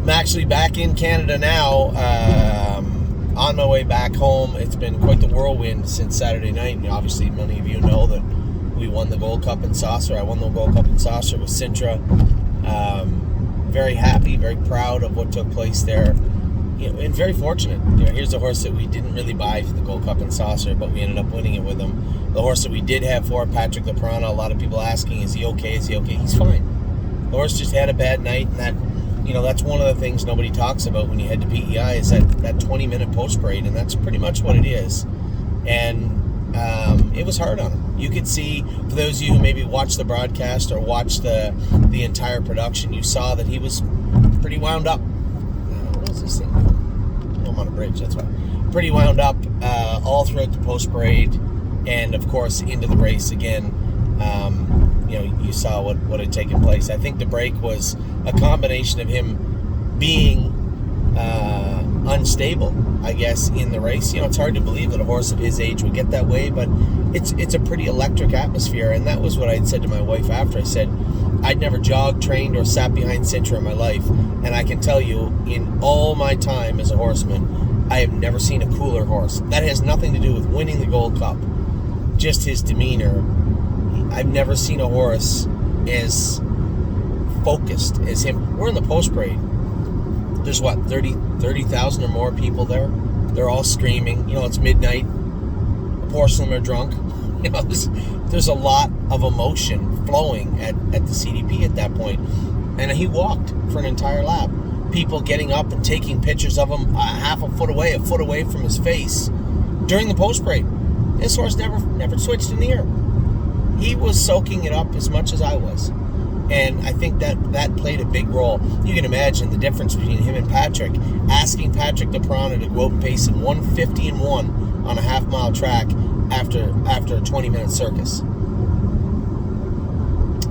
I'm actually back in Canada now, on my way back home. It's been quite the whirlwind since Saturday night. And obviously, many of you know that we won the Gold Cup in Saucer. I won the Gold Cup in Saucer with Sintra. Very happy, very proud of what took place there. And very fortunate. Here's a horse that we didn't really buy for the Gold Cup in Saucer, but we ended up winning it with him. The horse that we did have for Patrick the Piranha, a lot of people asking, is he okay? Is he okay? He's fine. The horse just had a bad night, and that's one of the things nobody talks about when you head to PEI is that 20-minute post-parade, and that's pretty much what it is. And it was hard on him. You could see, for those of you who maybe watched the broadcast or watched the entire production, you saw that he was pretty wound up. What is this thing? I'm on a bridge, that's why. Pretty wound up all throughout the post-parade, and of course into the race again. You saw what had taken place. I think the break was a combination of him being unstable, I guess, in the race. It's hard to believe that a horse of his age would get that way, but it's a pretty electric atmosphere, and that was what I had said to my wife after. I said, I'd never jogged, trained, or sat behind Sintra in my life, and I can tell you, in all my time as a horseman, I have never seen a cooler horse. That has nothing to do with winning the Gold Cup. Just his demeanor. I've never seen a horse as focused as him. We're in the post parade. There's 30,000 or more people there. They're all screaming. It's midnight. A portion of them are drunk. There's a lot of emotion flowing at the CDP at that point. And he walked for an entire lap. People getting up and taking pictures of him half a foot away from his face during the post parade. This horse never switched an ear. He was soaking it up as much as I was. And I think that played a big role. You can imagine the difference between him and Patrick, asking Patrick the Piranha to go out and pace in 1:50-1 on a half-mile track after a 20-minute circus.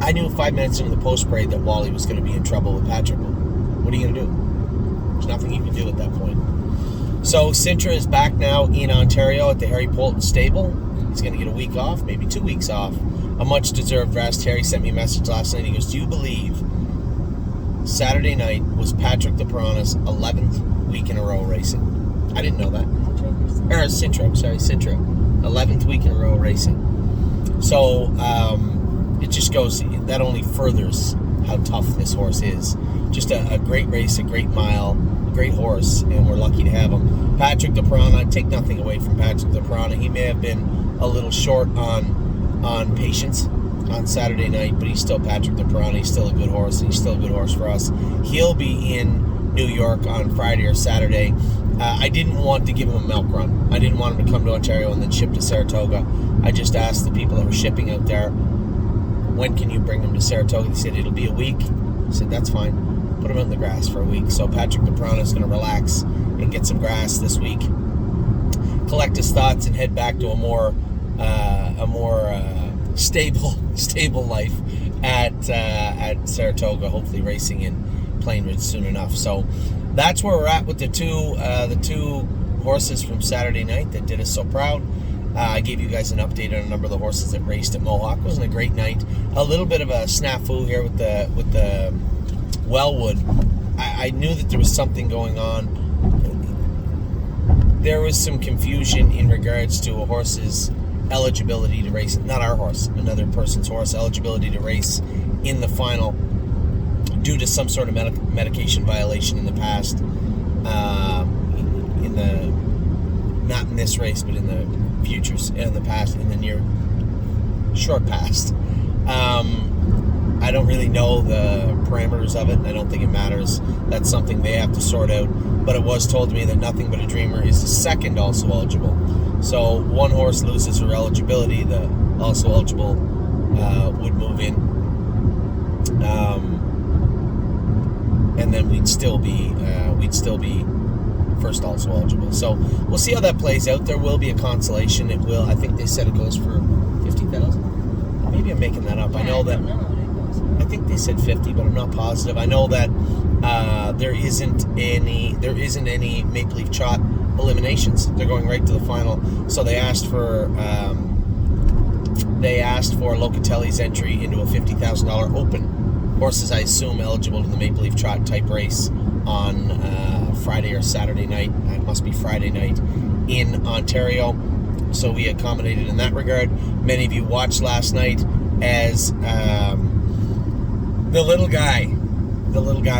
I knew 5 minutes into the post-parade that Wally was going to be in trouble with Patrick. What are you going to do? There's nothing you can do at that point. So Sintra is back now in Ontario at the Harry Polton stable. He's going to get a week off, maybe 2 weeks off. A much-deserved rest. Harry sent me a message last night. He goes, do you believe Saturday night was Patrick the Piranha's 11th week in a row racing? I didn't know that. Sintra. 11th week in a row racing. So it just goes, that only furthers how tough this horse is. Just a great race, a great mile, a great horse, and we're lucky to have him. Patrick the Piranha, I take nothing away from Patrick the Piranha. He may have been a little short on patience on Saturday night, but he's still Patrick the Piranha. He's still a good horse, and he's still a good horse for us. He'll be in New York on Friday or Saturday. I didn't want to give him a milk run. I didn't want him to come to Ontario and then ship to Saratoga. I just asked the people that were shipping out there, when can you bring him to Saratoga? They said, it'll be a week. I said, that's fine. Put him out in the grass for a week. So Patrick the Piranha is going to relax and get some grass this week, collect his thoughts, and head back to a more stable life at Saratoga, hopefully racing in Plainridge soon enough. So that's where we're at with the two horses from Saturday night that did us so proud. I gave you guys an update on a number of the horses that raced at Mohawk. It wasn't a great night. A little bit of a snafu here with the Wellwood. I knew that there was something going on. There was some confusion in regards to a horse's eligibility to race, not our horse, another person's horse, eligibility to race in the final due to some sort of medication violation in the past, not in this race, but in the futures, in the past, in the near short past. I don't really know the parameters of it. I don't think it matters. That's something they have to sort out. But it was told to me that Nothing But a Dreamer is the second also eligible. So one horse loses her eligibility, the also eligible would move in, and then we'd still be first also eligible. So we'll see how that plays out. There will be a consolation. It will. I think they said it goes for 50,000. Maybe I'm making that up. Yeah, I know that. I think they said 50, but I'm not positive. I know that there isn't any Maple Leaf Trot eliminations. They're going right to the final. So they asked for Locatelli's entry into a $50,000 open horses, I assume, eligible to the Maple Leaf Trot type race on Friday or Saturday night. It must be Friday night in Ontario. So we accommodated in that regard. Many of you watched last night as the little guy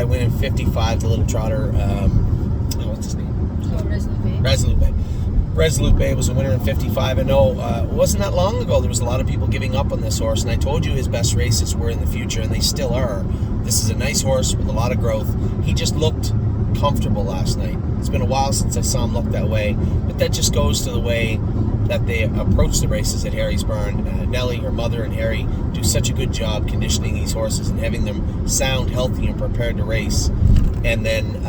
winning 55, the little trotter. What's his name? Resolute Bay. Resolute Bay was a winner in 55. I know it wasn't that long ago there was a lot of people giving up on this horse, and I told you his best races were in the future, and they still are. This is a nice horse with a lot of growth. He just looked comfortable last night. It's been a while since I saw him look that way, but that just goes to the way that they approach the races at Harry's barn. Nellie, her mother, and Harry do such a good job conditioning these horses and having them sound, healthy, and prepared to race. And then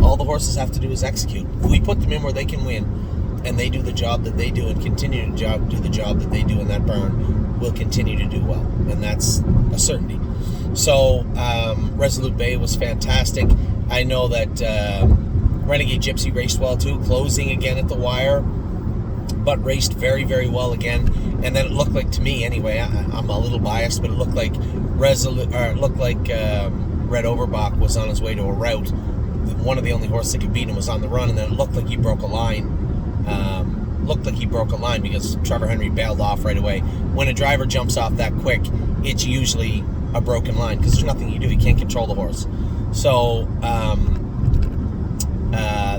all the horses have to do is execute. If we put them in where they can win, and they do the job that they do and continue to do the job that they do in that barn, we'll continue to do well. And that's a certainty. So Resolute Bay was fantastic. I know that Renegade Gypsy raced well too, closing again at the wire, but raced very, very well again. And then it looked like, to me anyway, I'm a little biased, but it looked like Red Overbach was on his way to a rout. One of the only horses that could beat him was on the run, and then it looked like he broke a line. Because Trevor Henry bailed off right away. When a driver jumps off that quick, it's usually a broken line because there's nothing you do. You can't control the horse. So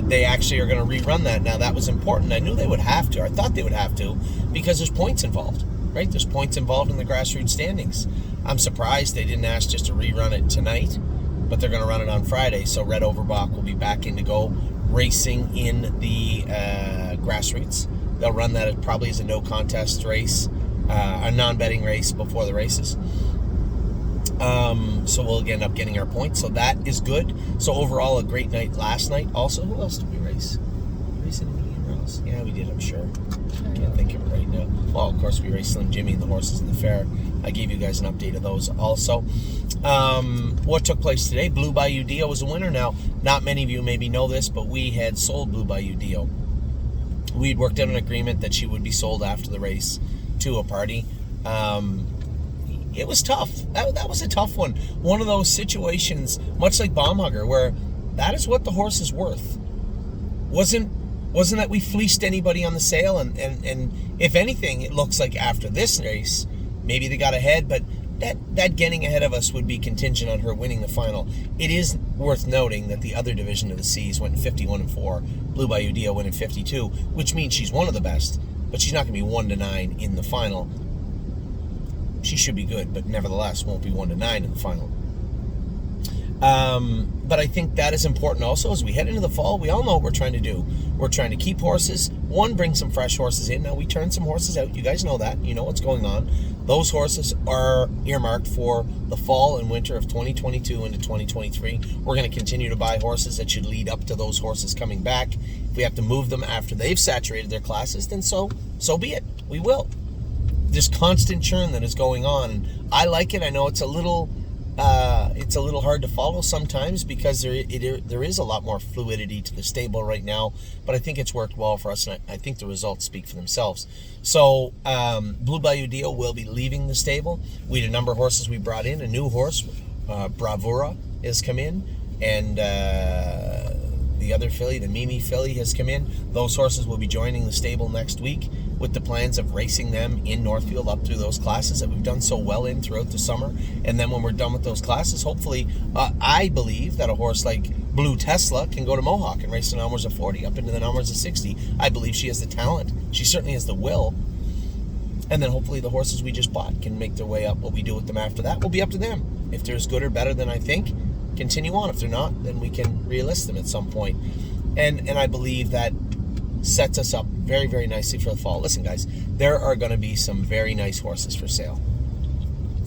they actually are going to rerun that. Now, that was important. I knew they would have to. I thought they would have to because there's points involved, right? There's points involved in the grassroots standings. I'm surprised they didn't ask just to rerun it tonight, but they're going to run it on Friday. So Red Overbach will be back in to go racing in the grassroots. They'll run that probably as a no contest race, a non-betting race before the races. So we'll end up getting our points. So that is good. So overall, a great night last night. Also, who else did we race? Did we race anybody else? Yeah, we did, I'm sure. Can't think of it right now. Well, of course, we raced Slim Jimmy and the horses in the fair. I gave you guys an update of those also. What took place today? Blue Bayou Dio was a winner. Now, not many of you maybe know this, but we had sold Blue Bayou Dio. We'd worked out an agreement that she would be sold after the race to a party. It was tough. That was a tough one. One of those situations, much like Baumhugger, where that is what the horse is worth. Wasn't that we fleeced anybody on the sale, and if anything, it looks like after this race, maybe they got ahead, but that getting ahead of us would be contingent on her winning the final. It is worth noting that the other division of the C's went in 51-4. Blue Bayou Dio went in 52, which means she's one of the best, but she's not going to be 1-9 in the final. She should be good, but nevertheless won't be 1-9 in the final. But I think that is important also as we head into the fall. We all know what we're trying to do. We're trying to keep horses. One, bring some fresh horses in. Now, we turned some horses out. You guys know that. You know what's going on. Those horses are earmarked for the fall and winter of 2022 into 2023. We're going to continue to buy horses that should lead up to those horses coming back. If we have to move them after they've saturated their classes, then so be it. We will. This constant churn that is going on. I like it. I know it's a little hard to follow sometimes because there is a lot more fluidity to the stable right now, but I think it's worked well for us, and I think the results speak for themselves. So Blue Bayou Dio will be leaving the stable. We had a number of horses we brought in. A new horse, Bravura, has come in, and the other filly, the Mimi filly, has come in. Those horses will be joining the stable next week with the plans of racing them in Northfield up through those classes that we've done so well in throughout the summer. And then when we're done with those classes, hopefully, I believe that a horse like Blue Tesla can go to Mohawk and race the numbers of 40 up into the numbers of 60. I believe she has the talent. She certainly has the will. And then hopefully the horses we just bought can make their way up. What we do with them after that will be up to them. If they're as good or better than I think, continue on. If they're not, then we can re-list them at some point. And I believe that sets us up very, very nicely for the fall. Listen, guys, there are going to be some very nice horses for sale.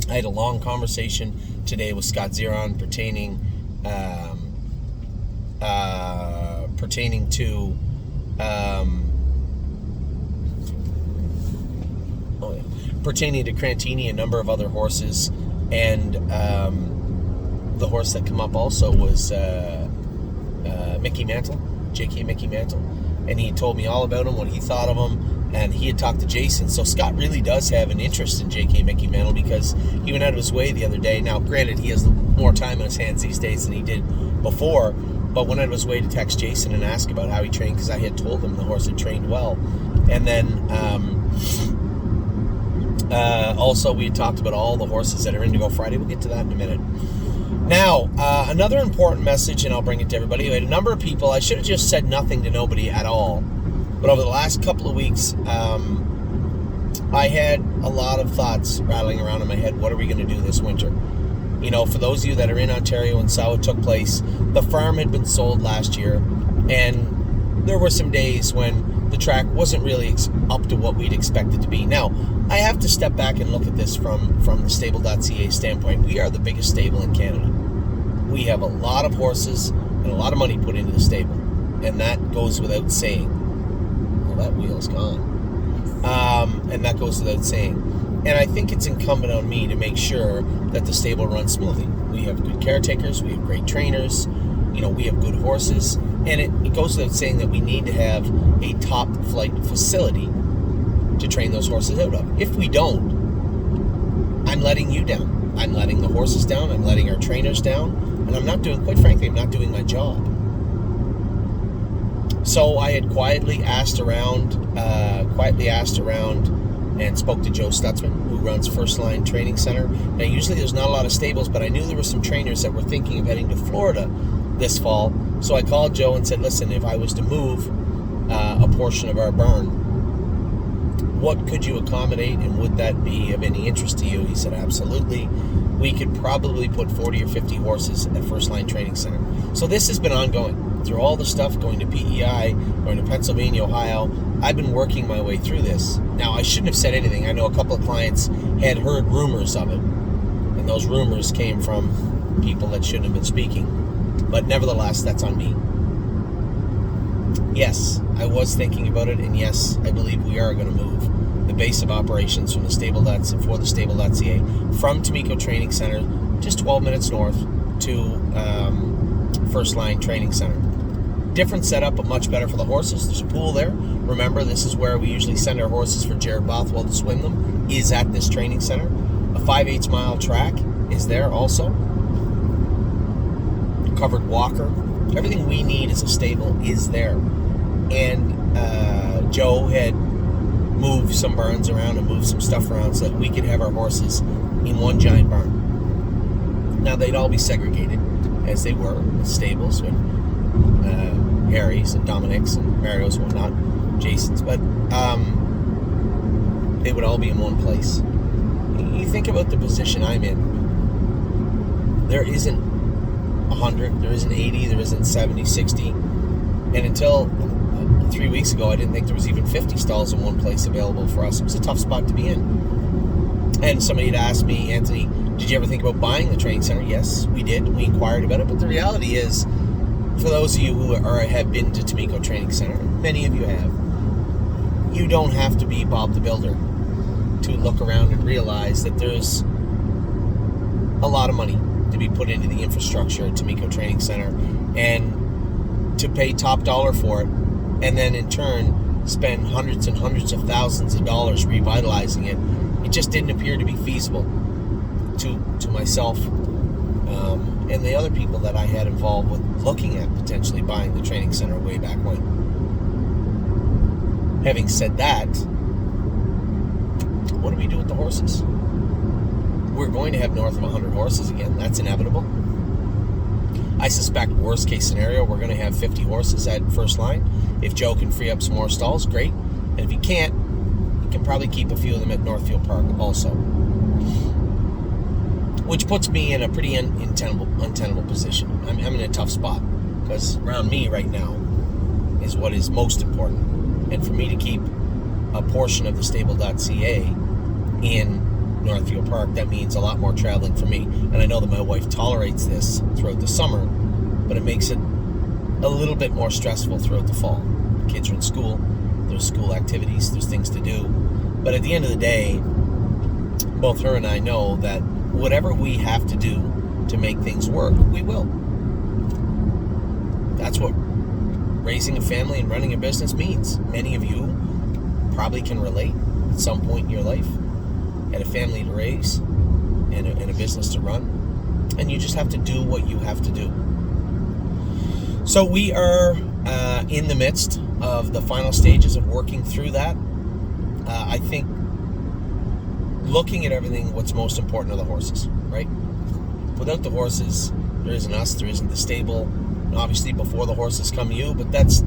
I had a long conversation today with Scott Zeron pertaining to Crantini, a number of other horses, and the horse that came up also was Mickey Mantle, J.K. Mickey Mantle. And he told me all about him, what he thought of him. And he had talked to Jason. So Scott really does have an interest in J.K. Mickey Mantle because he went out of his way the other day. Now, granted, he has more time on his hands these days than he did before, but went out of his way to text Jason and ask about how he trained because I had told him the horse had trained well. And then also we had talked about all the horses that are Indigo Friday. We'll get to that in a minute. Now, another important message, and I'll bring it to everybody. We had a number of people. I should have just said nothing to nobody at all. But over the last couple of weeks, I had a lot of thoughts rattling around in my head. What are we going to do this winter? You know, for those of you that are in Ontario and saw what took place, the farm had been sold last year, and there were some days when the track wasn't really up to what we'd expect it to be. Now, I have to step back and look at this from the thestable.ca standpoint. We are the biggest stable in Canada. We have a lot of horses and a lot of money put into the stable, and that goes without saying. That wheel's gone. And that goes without saying. And I think it's incumbent on me to make sure that the stable runs smoothly. We have good caretakers, we have great trainers, you know, we have good horses, and it goes without saying that we need to have a top flight facility to train those horses out of. If we don't, I'm letting you down. I'm letting the horses down, I'm letting our trainers down, and I'm not doing my job. So I had quietly asked around and spoke to Joe Stutzman, who runs First Line Training Center. Now, usually there's not a lot of stables, but I knew there were some trainers that were thinking of heading to Florida this fall. So I called Joe and said, listen, if I was to move a portion of our barn, what could you accommodate, and would that be of any interest to you? He said, absolutely. We could probably put 40 or 50 horses at First Line Training Center. So this has been ongoing. Through all the stuff, going to PEI, going to Pennsylvania, Ohio, I've been working my way through this. Now, I shouldn't have said anything. I know a couple of clients had heard rumors of it, and those rumors came from people that shouldn't have been speaking. But nevertheless, that's on me. Yes, I was thinking about it, and yes, I believe we are going to move the base of operations from the thestable.ca from Tomiko Training Center, just 12 minutes north, to First Line Training Center. Different setup, but much better for the horses. There's a pool there. Remember, this is where we usually send our horses for Jared Bothwell to swim them, is at this training center. A 5/8 mile track is there also. Covered walker. Everything we need as a stable is there. And Joe had moved some barns around and moved some stuff around so that we could have our horses in one giant barn. Now, they'd all be segregated, as they were with stables, with Harry's and Dominic's and Mario's and whatnot, Jason's, but they would all be in one place. You think about the position I'm in. There isn't 100, there isn't 80, there isn't 70, 60, and until 3 weeks ago, I didn't think there was even 50 stalls in one place available for us. It was a tough spot to be in. And somebody had asked me, Anthony, did you ever think about buying the training center? Yes, we did. We inquired about it. But the reality is, for those of you who have been to Tomiko Training Center, many of you have, you don't have to be Bob the Builder to look around and realize that there's a lot of money to be put into the infrastructure at Tomiko Training Center, and to pay top dollar for it, and then in turn spend hundreds and hundreds of thousands of dollars revitalizing it. It just didn't appear to be feasible to myself and the other people that I had involved with looking at potentially buying the training center way back when. Having said that, what do we do with the horses? We're going to have north of 100 horses again. That's inevitable. I suspect, worst case scenario, we're going to have 50 horses at First Line. If Joe can free up some more stalls, great. And if he can't, he can probably keep a few of them at Northfield Park also. Which puts me in a pretty untenable position. I'm in a tough spot, because around me right now is what is most important. And for me to keep a portion of the thestable.ca in Northfield Park, that means a lot more traveling for me. And I know that my wife tolerates this throughout the summer, but it makes it a little bit more stressful throughout the fall. Kids are in school, there's school activities, there's things to do. But at the end of the day, both her and I know that whatever we have to do to make things work, we will. That's what raising a family and running a business means. Many of you probably can relate at some point in your life. Had a family to raise and a business to run. And you just have to do what you have to do. So we are in the midst of the final stages of working through that. I think looking at everything, what's most important are the horses, right? Without the horses, there isn't us, there isn't the stable. And obviously, before the horses come you, but that's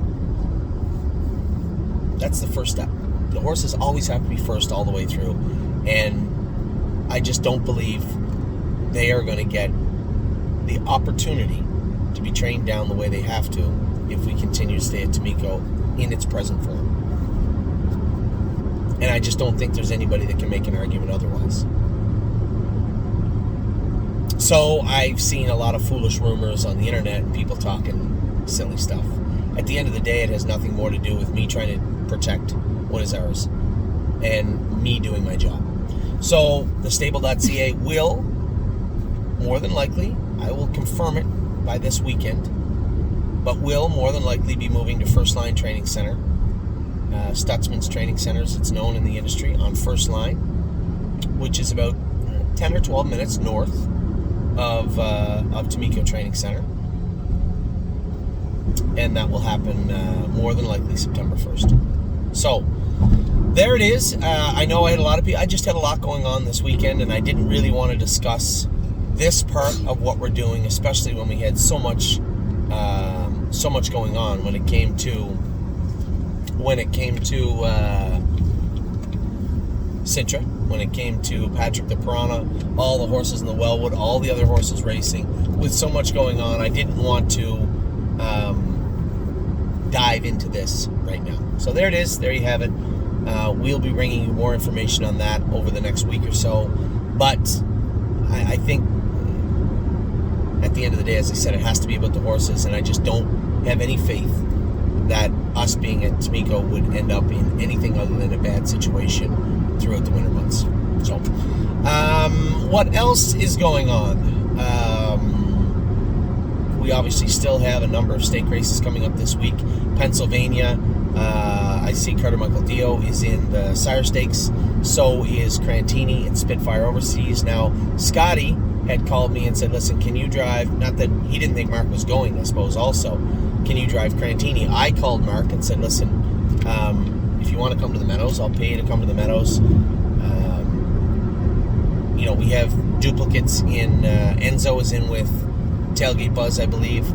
the first step. The horses always have to be first all the way through. And I just don't believe they are going to get the opportunity to be trained down the way they have to if we continue to stay at Tamiko in its present form. And I just don't think there's anybody that can make an argument otherwise. So I've seen a lot of foolish rumors on the internet and people talking silly stuff. At the end of the day, it has nothing more to do with me trying to protect what is ours and me doing my job. So thestable.ca will, more than likely, I will confirm it by this weekend, but will more than likely be moving to First Line Training Center, Stutzman's Training Center, as it's known in the industry, on First Line, which is about 10 or 12 minutes north of Tamiko Training Center. And that will happen more than likely September 1st. So there it is. I know I just had a lot going on this weekend, and I didn't really want to discuss this part of what we're doing, especially when we had so much going on when it came to Sintra, when it came to Patrick the Piranha, all the horses in the Wellwood, all the other horses racing. With so much going on, I didn't want to dive into this right now. So there it is. There you have it. We'll be bringing you more information on that over the next week or so. But I think at the end of the day, as I said, it has to be about the horses, and I just don't have any faith that us being at Tamiko would end up in anything other than a bad situation throughout the winter months. So, what else is going on? We obviously still have a number of stake races coming up this week. Pennsylvania, I see Carter Michael Dio is in the Sire Stakes. So is Crantini and Spitfire Overseas. Now, Scotty had called me and said, listen, can you drive, not that he didn't think Mark was going, I suppose also, can you drive Crantini? I called Mark and said, listen, if you want to come to the Meadows, I'll pay you to come to the Meadows. We have duplicates in, Enzo is in with Tailgate Buzz, I believe,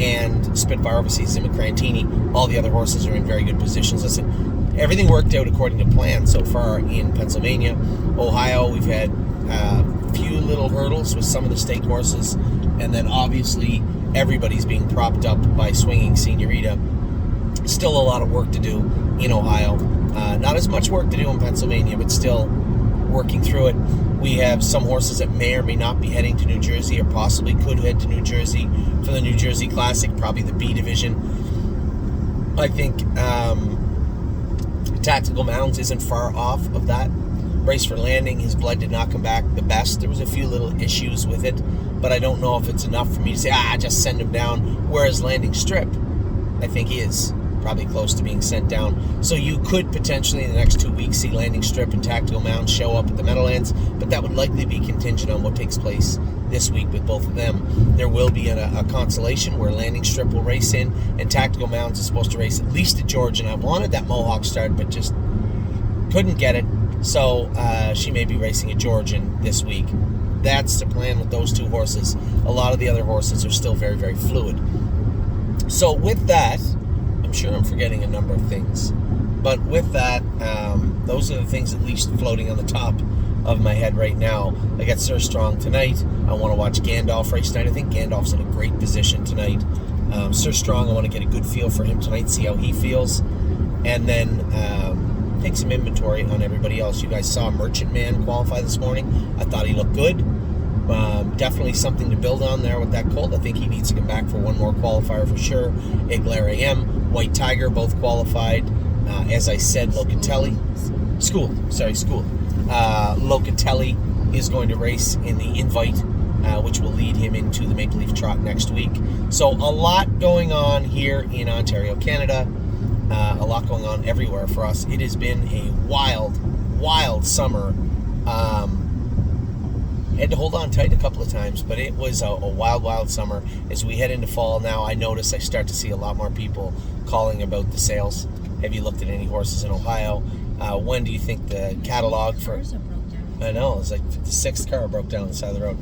and Spitfire Overseas is in with Crantini. All the other horses are in very good positions. Listen, everything worked out according to plan so far in Pennsylvania. Ohio, we've had a few little hurdles with some of the stake horses, and then obviously everybody's being propped up by Swinging Senorita. Still a lot of work to do in Ohio. Not as much work to do in Pennsylvania, but still working through it. We have some horses that may or may not be heading to New Jersey, or possibly could head to New Jersey for the New Jersey Classic, probably the B division. I think Tactical Mounds isn't far off of that. Race for Landing, his blood did not come back the best. There was a few little issues with it, but I don't know if it's enough for me to say, just send him down. Whereas Landing Strip, I think he is probably close to being sent down. So you could potentially in the next 2 weeks see Landing Strip and Tactical Mounds show up at the Meadowlands, but that would likely be contingent on what takes place this week with both of them. There will be a consolation where Landing Strip will race in, and Tactical Mounds is supposed to race at least at George, and I wanted that Mohawk start, but just couldn't get it. So she may be racing at Georgian this week. That's the plan with those two horses. A lot of the other horses are still very, very fluid. So with that, I'm sure I'm forgetting a number of things. But with that, those are the things at least floating on the top of my head right now. I got Sir Strong tonight. I want to watch Gandalf race tonight. I think Gandalf's in a great position tonight. Sir Strong, I want to get a good feel for him tonight, see how he feels. And then take some inventory on everybody else. You guys saw Merchant Man qualify this morning. I thought he looked good. Definitely something to build on there with that colt. I think he needs to come back for one more qualifier for sure. Eglair AM, White Tiger, both qualified. As I said, Locatelli. Locatelli is going to race in the Invite, which will lead him into the Maple Leaf Trot next week. So a lot going on here in Ontario, Canada. A lot going on everywhere for us. It has been a wild summer. Had to hold on tight a couple of times, but it was a wild summer. As we head into fall now, I notice I start to see a lot more people calling about the sales. Have you looked at any horses in Ohio? When do you think the catalog for... Cars have broke down. I know, it's like the sixth car broke down on the side of the road.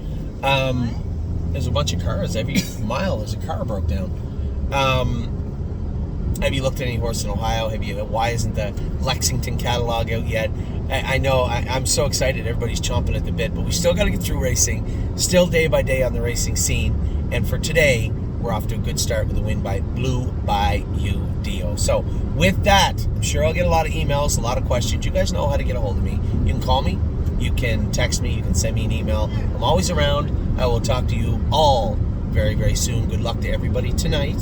There's a bunch of cars. Every mile there's a car broke down. Have you looked at any horse in Ohio? Why isn't the Lexington catalog out yet? I know I'm so excited. Everybody's chomping at the bit, but we still got to get through racing. Still day by day on the racing scene. And for today, we're off to a good start with a win by Blue Bayou Dio. So with that, I'm sure I'll get a lot of emails, a lot of questions. You guys know how to get a hold of me. You can call me. You can text me. You can send me an email. I'm always around. I will talk to you all very, very soon. Good luck to everybody tonight.